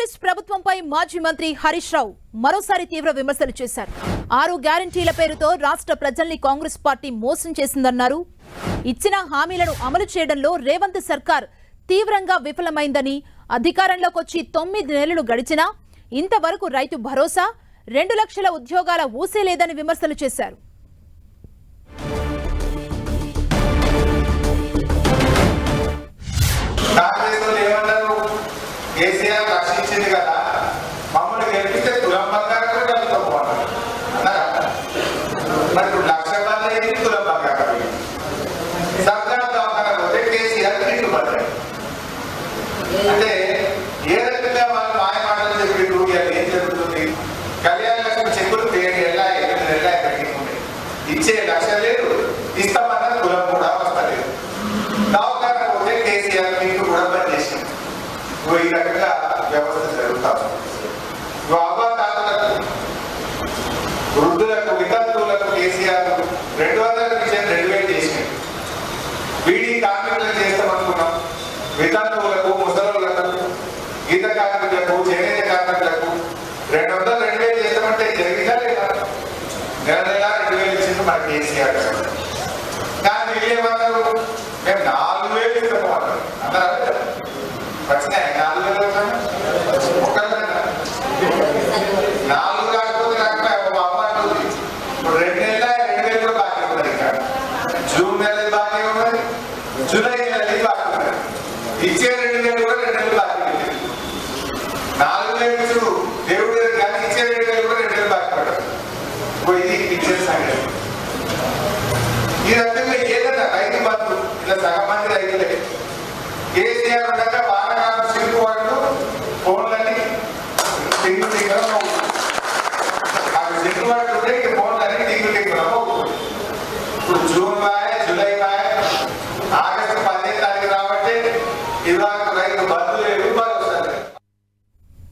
కాంగ్రెస్ ప్రభుత్వంపై మాజీ మంత్రి హరీష్ రావు మరోసారి తీవ్ర విమర్శలు చేశారు. 6 గ్యారెంటీల పేరుతో రాష్ట్ర ప్రజల్ని కాంగ్రెస్ పార్టీ మోసం చేసిందన్నారు. ఇచ్చిన హామీలను అమలు చేయడంలో రేవంత్ సర్కార్ తీవ్రంగా విఫలమైందని, అధికారంలోకి వచ్చి 9 నెలలు గడిచినా ఇంతవరకు రైతు భరోసా, 2 లక్షల ఉద్యోగాల ఊసే లేదని విమర్శలు చేశారు. కేసీఆర్ రక్షించింది కదా, మమ్మల్ని గెలిపిస్తే తులం బంగారం కూడా కలుపుకోవాలి అన్నారా? మరి ఇప్పుడు 1,00,000 బంగారు అయింది, తులం బంగారం అయింది. సర్కార్ దవాఖాన పోతే కేసీఆర్ కిట్లు పడ్డాయి. అంటే ఏ రకంగా వాళ్ళు మాయ మాటలు చెప్పి ఏం జరుగుతుంది? కళ్యాణ లక్ష్మి చెక్కులు 7 నెలల 8 నెలల పెట్టింది. ఇచ్చే లక్ష్యం లేదు, ఇస్తామన్న కులం కూడా వస్తలేదు. దవాఖాన పోతే కేసీఆర్ కిట్లు కూడా బంద్ చేసింది. ఈ రకంగా వ్యవస్థ జరుగుతారు. అవ్వాతాతలకు, వృద్ధులకు, వితంతువులకు కేసీఆర్ 200 విషయం 2,000 చేసినాయి. బీడీ కార్మికులకు చేస్తామనుకున్నాం. వితంతువులకు, ముసలులకు, గీత కార్మికులకు, చేనేత కార్మికులకు 200 2,000 చేస్తామంటే జరిగిందా లేదా? నెల 2,000 ఇచ్చింది మన కేసీఆర్. కానీ వీళ్ళేమన్నారు, మేము 4,000 ఇస్తాము అన్నారు. అందరూ వచ్చినాయి 4,000 4 రాకపోతే రాకపోతే అమ్మాయి ఇప్పుడు 2 నెలల 2,000 కూడా బాకీ ఉన్నది. ఇక్కడ జూన్ నెలది బాకీ ఉన్నది, జూలై నెలది బాకీ ఉన్నది. ఇచ్చే 2,000 కూడా 2 నెలలు బాకీ ఉంది. 4,000 దేవుడి దగ్గర కానీ ఇచ్చే 2,000 కూడా 2 నెలలు బాకీ పడ్డారు. ఇది ఇచ్చే సంగతి. ఈ రకంగా ఏదైనా రైతు బంధు ఇలా సగం మంది రైతులే కేసీఆర్ ఉండగా వానకాలం సిల్క్ వాళ్ళు ఫోన్లని టింగు టింగులో ఆ సిల్క్ వాళ్ళు ఉంటే ఫోన్లని టింగు టింగులో ఇప్పుడు జూన్